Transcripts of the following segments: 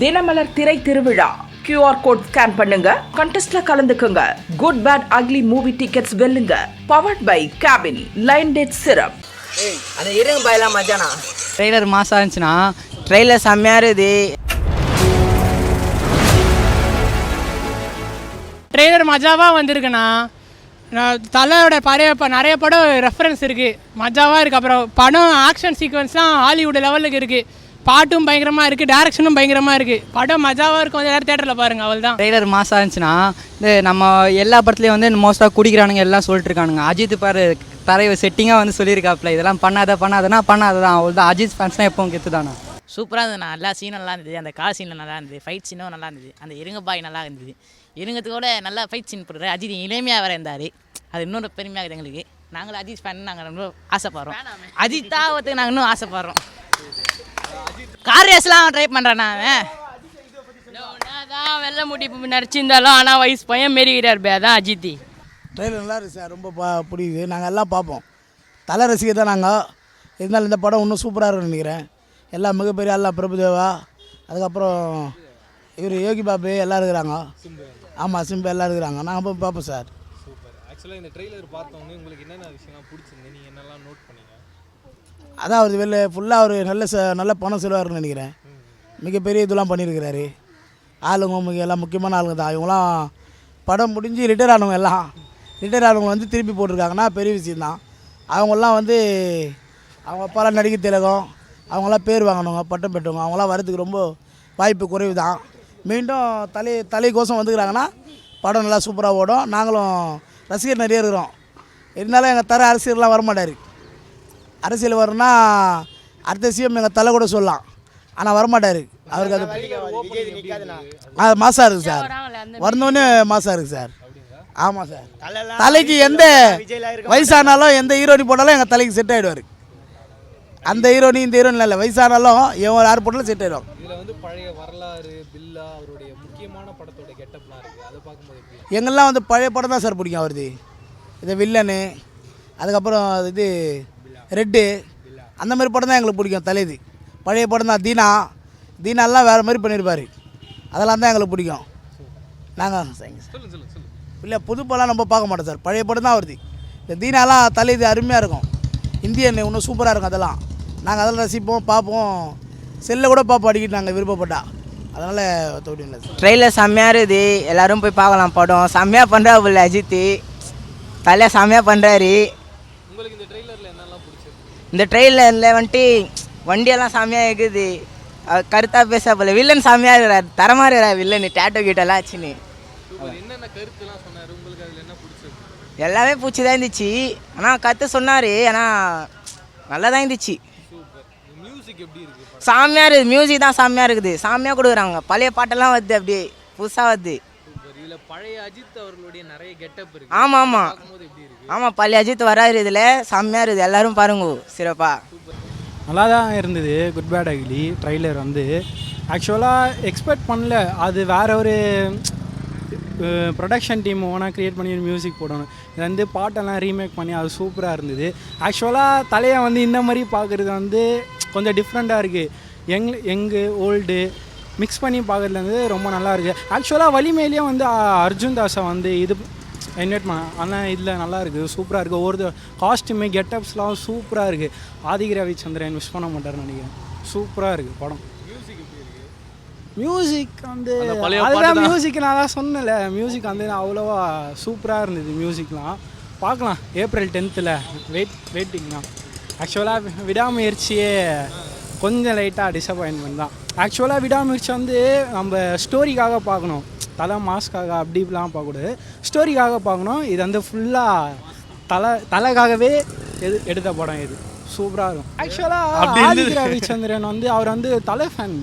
தினமலர் திரை திருவிழா QR code scan பண்ணுங்க, கண்டெஸ்ட்ல கலந்துக்குங்க. Good bad ugly movie tickets வெல்லுங்க. Powered by cabin line date syrup. அந்த இருங்க பாயலாம் மச்சானா. ட்ரெய்லர் மாசா இருந்துச்சுன்னா ட்ரெய்லர் செம்மையா இருக்குது. ட்ரெய்லர் மஜாவாக வந்திருக்குண்ணா. தலையோட நிறைய படம் ரெஃபரன்ஸ் இருக்குது, மஜாவாக இருக்குது. அப்புறம் படம் ஆக்ஷன் சீக்வன்ஸ்லாம் ஹாலிவுட் லெவலுக்கு இருக்குது. பாட்டும் பயங்கரமாக இருக்குது, டேரக்ஷனும் பயங்கரமாக இருக்குது. படம் மஜாவாக இருக்கும், எல்லோரும் தேட்டரில் பாருங்கள். அவள் தான் ட்ரெய்லர் மாசா இருந்துச்சுன்னா இந்த நம்ம எல்லா படத்துலேயும் வந்து மோஸ்ட்டாக குடிக்கிறானுங்க எல்லாம் சொல்லிட்டு இருக்கானுங்க. அஜித் பாரு தலைவர் செட்டிங்காக வந்து சொல்லியிருக்காப்புல, இதெல்லாம் பண்ணாதனா பண்ணாதான். அவள் தான் அஜித் ஃபேன்ஸ்னால் எப்பவும் கெத்து தானே. சூப்பராக இருந்ததுண்ணா. எல்லா சீனும் நல்லா இருந்தது. அந்த கார் சீனில் நல்லா இருந்தது, ஃபைட் சீனும் நல்லா இருந்தது. அந்த இருங்க பாய் நல்லா இருந்தது. இருங்கத்தோட நல்லா ஃபைட் சீன் போடுறாரு. அஜித் இளமையாக வேறு இருந்தார், அது இன்னொரு பெருமையாக இருக்குது எங்களுக்கு. நாங்களும் அஜித் ஃபேன், நாங்கள் ரொம்ப ஆசைப்படுறோம். அஜித் தாவத்துக்கு நாங்கள் இன்னும் ஆசைப்படுறோம். கார் ரேஸ்லாம் ட்ரை பண்ணுறேண்ணா. தான் வெள்ளை முடி நடிச்சிருந்தாலும் ஆனால் வயசு பையன் மாரிக்கிறார் பே, அதான் அஜித். ட்ரெயிலர் நல்லா இருக்குது சார், ரொம்ப பிடிக்குது. நாங்கள் எல்லாம் பார்ப்போம், தலை ரசிகர் தான் நாங்கள். இருந்தாலும் இந்த படம் இன்னும் சூப்பராக இருக்குன்னு நினைக்கிறேன். எல்லாம் மிகப்பெரிய எல்லாம் பிரபுதேவா, அதுக்கப்புறம் இவர் யோகி பாபு எல்லாம் இருக்கிறாங்க. ஆமாம், சிம்பு எல்லாம் இருக்கிறாங்க. நாங்கள் போய் பார்ப்போம் சார். சூப்பர். ஆக்சுவலாக இந்த ட்ரெய்லர் பார்த்தோன்னே உங்களுக்கு என்னென்ன விஷயம்லாம் பிடிச்சிருந்து, நீங்கள் என்னெல்லாம் நோட் பண்ணீங்க? அதான் அவர் வெளில ஃபுல்லாக அவர் நல்ல பணம் செலவாருன்னு நினைக்கிறேன். மிகப்பெரிய இதெல்லாம் பண்ணியிருக்கிறாரு. ஆளுங்க எல்லாம் முக்கியமான ஆளுங்க தான். இவங்களாம் படம் முடிஞ்சு ரிட்டையர் ஆனவங்க, எல்லாம் ரிட்டையர் ஆனவங்க வந்து திருப்பி போட்டிருக்காங்கன்னா பெரிய விஷயந்தான். அவங்களாம் வந்து அவங்க அப்பாலாம் நடிக்க திலகம், அவங்களாம் பேர் வாங்கினவங்க, பட்டம் பெற்றவங்க. அவங்களாம் வரதுக்கு ரொம்ப வாய்ப்பு குறைவு தான். மீண்டும் தலைக்கோசம் வந்துக்கிறாங்கன்னா படம் நல்லா சூப்பராக ஓடும். நாங்களும் ரசிகர் நிறைய இருக்கிறோம். இருந்தாலும் எங்கள் தர அரசியல்லாம் வரமாட்டார். அரசியல் வரணும்னா அடுத்த சிஎம் எங்கள் தலை கூட சொல்லலாம், ஆனால் வரமாட்டார். அவருக்கு அது மாசாக இருக்குது சார், வரணுன்னு மாசாக இருக்குது சார். ஆமாம் சார், தலைக்கு எந்த வயசானாலும் எந்த ஹீரோனி போட்டாலும் எங்கள் தலைக்கு செட் ஆகிடுவார். அந்த ஹீரோனி இந்த ஹீரோனி இல்லை, வயசானாலும் எவன் யார் போட்டாலும் செட் ஆகிடும். இதில் வந்து பழைய வரலாறு பில்லா அவருடைய முக்கியமான படத்தோட கெட்டப்லாம் இருக்குது, அதை பார்க்கும்போது எங்கெல்லாம் வந்து பழைய படம் தான் சார் பிடிக்கும் அவருது. இது வில்லனு, அதுக்கப்புறம் இது ரெட்டு, அந்த மாதிரி படம் தான் எங்களுக்கு பிடிக்கும். தலைது பழைய படம் தான். தீனாலாம் வேறு மாதிரி பண்ணியிருப்பார், அதெல்லாம் தான் எங்களுக்கு பிடிக்கும். நாங்கள் இல்லை புது படம்லாம் நம்ம பார்க்க மாட்டோம் சார், பழைய படம் தான் வருது. இந்த தீனாலாம் தலைது அருமையாக இருக்கும். இந்தியன் இன்னும் சூப்பராக இருக்கும். அதெல்லாம் நாங்கள் அதெல்லாம் ரசிப்போம், பார்ப்போம். செல்லில் கூட பார்ப்போம் அடிக்கிட்டு நாங்கள் விருப்பப்பட்டா. அதனால் தோடி இல்லை சார். ட்ரெய்லர் செம்மையாக இருக்குது, எல்லோரும் போய் பார்க்கலாம். படம் செம்மையாக பண்ணுறாப்புல அஜித், தலையாக செம்மையாக பண்ணுறாரு. உங்களுக்கு இந்த ட்ரெய்லரில் என்னெல்லாம் பிடிச்சிருக்கு? இந்த ட்ரெயிலரில் வந்துட்டு வண்டியெல்லாம் செம்மையாக இருக்குது, கருத்தாக பேசப்போல. வில்லன் செம்மையாக இருக்கிறார், தரமாக இருக்கிறார் வில்லன், டேட்டோ கிட்டெல்லாம் ஆச்சுன்னு. என்னென்ன கருத்துலாம் சொன்னார் உங்களுக்கு? அதில் என்ன பிடிச்சிருக்கு? எல்லாமே பிடிச்சி தான் இருந்துச்சு, ஆனால் கற்று சொன்னார், ஆனால் நல்லா தான் இருந்துச்சு. சூப்பர். மியூசிக் எப்படி இருக்குது? செம்மையாக இருக்குது, மியூசிக் தான் செம்மையாக இருக்குது, செம்மையாக கொடுக்குறாங்க. பழைய பாட்டெல்லாம் வருது, அப்படியே புதுசாக வருது. சூப்பர். இதில் பழைய அஜித் அவர்களுடைய நிறைய கெட்டப் இருக்குது. ஆமாம் ஆமாம் பார்க்கும்போது எப்படி இருக்குது? ஆமாம், பழைய அஜித் வராரு இதில், செம்மையாக இருக்குது. எல்லோரும் பாருங்க சிறப்பாக. நல்லா தான் இருந்தது. குட் பேட் அக்லி ட்ரைலர் வந்து ஆக்சுவலாக எக்ஸ்பெக்ட் பண்ணல. அது வேறு ஒரு ப்ரொடக்ஷன் டீம் ஓனாக க்ரியேட் பண்ணி மியூசிக் போடணும். இது வந்து பாட்டெல்லாம் ரீமேக் பண்ணி அது சூப்பராக இருந்தது. ஆக்சுவலாக தலையை வந்து இந்த மாதிரி பார்க்குறது வந்து கொஞ்சம் டிஃப்ரெண்ட்டாக இருக்குது. எங்கு ஓல்டு மிக்ஸ் பண்ணி பார்க்குறதுல வந்து ரொம்ப நல்லா இருக்குது. ஆக்சுவலாக வலிமையிலேயே வந்து அர்ஜுன் தாஸை வந்து இது இன்வைட் பண்ண, ஆனால் இதில் நல்லா இருக்குது, சூப்பராக இருக்குது. ஒவ்வொரு காஸ்ட்யூமு கெட்டப்ஸ்லாம் சூப்பராக இருக்குது. ஆதிக் ரவிச்சந்திரன் மிஸ் பண்ண மாட்டார்னு நினைக்கிறேன். சூப்பராக இருக்குது படம். மியூசிக் வந்து அதுதான் மியூசிக் நான் தான் சொன்னல, மியூசிக் வந்து அவ்வளோவா சூப்பராக இருந்தது. மியூசிக்லாம் பார்க்கலாம் ஏப்ரல் 10th வெயிட்டிங்னா. ஆக்சுவலாக விடாமுயற்சியே கொஞ்சம் லைட்டாக டிசப்பாயின்மெண்ட் தான். ஆக்சுவலாக விடாமுயற்சி வந்து நம்ம ஸ்டோரிக்காக பார்க்கணும், தலை மாஸ்க்காக அப்படி இப்படிலாம் பார்க்கக்கூடாது, ஸ்டோரிக்காக பார்க்கணும். இது வந்து ஃபுல்லாக தலைக்காகவே எடுத்த படம். இது சூப்பராக இருக்கும். ஆக்சுவலாக ஆதிக் ரவிச்சந்திரன் வந்து அவர் வந்து தலை ஃபேன்.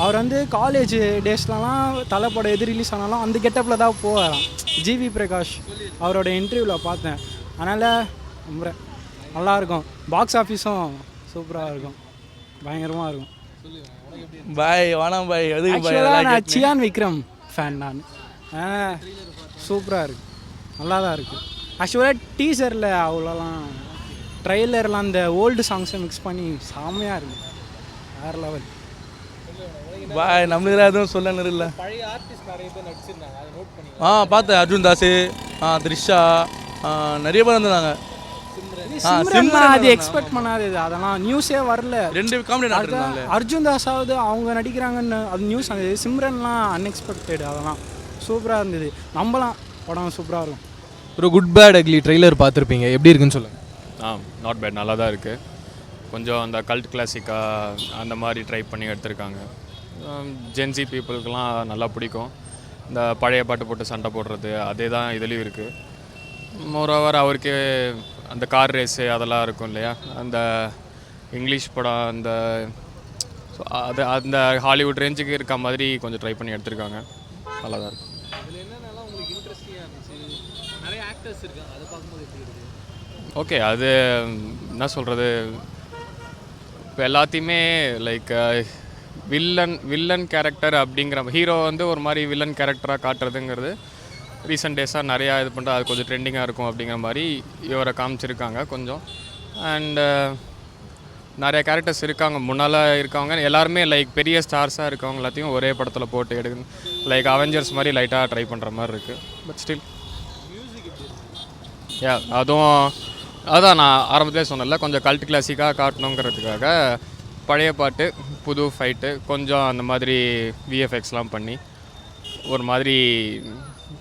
அவர் வந்து காலேஜ் டேஸ்லலாம் தலை படம் எது ரிலீஸ் ஆனாலும் அந்த கெட்டப்பில் தான் போகலாம். ஜிவி பிரகாஷ் அவரோட இன்டர்வியூவில் பார்த்தேன். அதனால் ரொம்ப நல்லாயிருக்கும். பாக்ஸ் ஆஃபீஸும் சூப்பராக இருக்கும், பயங்கரமாக இருக்கும். பாய் வானம் பாய். நான் சியான் விக்ரம் ஃபேன் நான். சூப்பராக இருக்குது, நல்லா தான் இருக்குது. ஆக்சுவலாக டீசரில் அவ்வளோலாம், ட்ரெய்லர்லாம் அந்த ஓல்டு சாங்ஸை மிக்ஸ் பண்ணி செம்மையாக இருக்குது, வேறு லெவல். பாய் நம்மளுக்கு எதுவும் சொல்ல இல்லை. பழைய ஆர்டிஸ்ட் நிறைய பேர் நடிச்சிருந்தாங்க, அதை நோட் பண்ணி. பார்த்தேன். அர்ஜுன் தாஸ், த்ரிஷா, நிறைய பேர் வந்தாங்க. சிம்ரன் அது எக்ஸ்பெக்ட் பண்ணாதது, அதெல்லாம் நியூஸே வரல. 2 காமெடி நடிச்சிருந்தாங்க. அர்ஜுன் தாஸாவது அவங்க நடிக்கிறாங்கன்னு அது நியூஸ் வந்தது. சிம்ரன்லாம் அன்எக்ஸ்பெக்டட், அதெல்லாம் சூப்பராக இருந்தது. நம்பலாம் படம் சூப்பராக இருக்கும். ஒரு குட் பேட் அக்லி ட்ரெய்லர் பார்த்துருப்பீங்க, எப்படி இருக்குன்னு சொல்லுங்கள். நாட் பேட், நல்லா தான் இருக்குது. கொஞ்சம் அந்த கல்ட் கிளாசிக்காக அந்த மாதிரி ட்ரை பண்ணி எடுத்திருக்காங்க. ஜென்சி பீப்புளுக்கெலாம் நல்லா பிடிக்கும். இந்த பழைய பாட்டு போட்டு சண்டை போடுறது அதே தான் இதுலேயும் இருக்குது. மோரோவர் அவருக்கு அந்த கார் ரேஸு அதெல்லாம் இருக்கும் இல்லையா, அந்த இங்கிலீஷ் படம் அந்த அது அந்த ஹாலிவுட் ரேஞ்சுக்கு இருக்க மாதிரி கொஞ்சம் ட்ரை பண்ணி எடுத்திருக்காங்க. நல்லா தான் இருக்கும். அதில் என்னென்னலாம் உங்களுக்கு இன்ட்ரெஸ்டிங்காக இருந்துச்சு? நிறைய ஆக்டர்ஸ் இருக்காங்க, அதை பார்க்கும்போது எப்படி இருக்குது? ஓகே, அது என்ன சொல்கிறது, இப்போ எல்லாத்தையுமே லைக் வில்லன் கேரக்டர் அப்படிங்கிற ஹீரோ வந்து ஒரு மாதிரி வில்லன் கேரக்டராக காட்டுறதுங்கிறது ரீசெண்ட் டேஸாக நிறையா இது பண்ணுறது, அது கொஞ்சம் ட்ரெண்டிங்காக இருக்கும் அப்படிங்கிற மாதிரி இவரை காமிச்சிருக்காங்க கொஞ்சம். அண்டு நிறைய கேரக்டர்ஸ் இருக்காங்க, முன்னால் இருக்கவங்க எல்லாருமே லைக் பெரிய ஸ்டார்ஸாக இருக்கவங்க எல்லாத்தையும் ஒரே படத்தில் போட்டு எடுக்கணும். லைக் அவெஞ்சர்ஸ் மாதிரி லைட்டாக ட்ரை பண்ணுற மாதிரி இருக்குது. பட் ஸ்டில் அதுவும் அதான் நான் ஆரம்பத்திலே சொன்னல, கொஞ்சம் கல்ட் கிளாசிக்காக காட்டணுங்கிறதுக்காக பழைய பாட்டு புது ஃபைட்டு கொஞ்சம் அந்த மாதிரி விஎஃப்எக்ஸ்லாம் பண்ணி ஒரு மாதிரி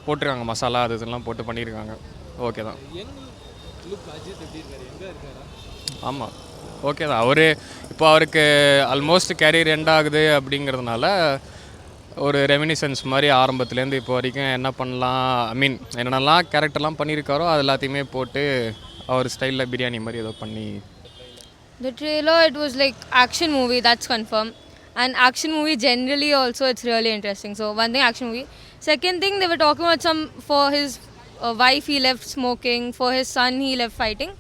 போட்டிருக்காங்க. மசாலா அது இதெல்லாம் போட்டு பண்ணியிருக்காங்க. ஓகே தான். ஆமாம், ஓகே தான். அவர் இப்போ அவருக்கு ஆல்மோஸ்ட் கேரியர் எண்ட் ஆகுது அப்படிங்கிறதுனால ஒரு ரெமினிசன்ஸ் மாதிரி ஆரம்பத்துலேருந்து இப்போ வரைக்கும் என்ன பண்ணலாம், ஐ மீன் என்னென்னலாம் கேரக்டர்லாம் பண்ணியிருக்காரோ அது எல்லாத்தையுமே போட்டு அவர் ஸ்டைலில் பிரியாணி மாதிரி ஏதோ பண்ணி. The trailer, it was like action movie, that's confirmed. And action movie generally also it's really interesting. So one thing, action movie. Second thing, they were talking about for his wife he left smoking, for his son he left fighting.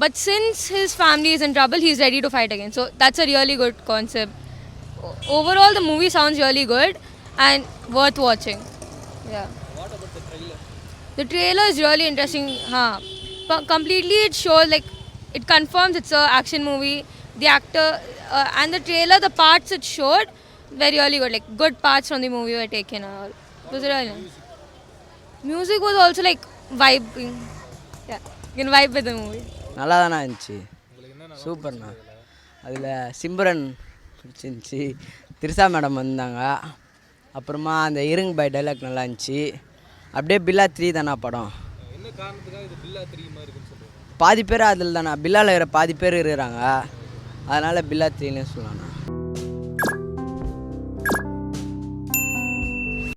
But since his family is in trouble, he's ready to fight again. So that's a really good concept. Overall, the movie sounds really good and worth watching. Yeah. What about the trailer? The trailer is really interesting. Completely it shows like, it confirms it's a action movie. The actor and the trailer, the parts it showed were really good. Like good parts from the movie were taken. It was really nice. Music was also like vibing. Yeah, you can vibe with the movie. நல்லா தானே இருந்துச்சு, சூப்பர்ண்ணா. அதில் சிம்ரன் பிடிச்சிருந்துச்சி, Trisha madam வந்தாங்க. அப்புறமா அந்த இருங் by dialogue நல்லா இருந்துச்சு. அப்படியே பில்லா 3 தானே படம். என்ன காரணத்துக்காக இது பில்லா 3 மாதிரி இருக்குன்னு சொல்லுங்கள்? பாதி பேர் அதில் தானே, பில்லாவில் இருக்கிற பாதி பேர் இருக்கிறாங்க, அதனால் பில்லா 3ன்னு சொல்லலாம்ண்ணா.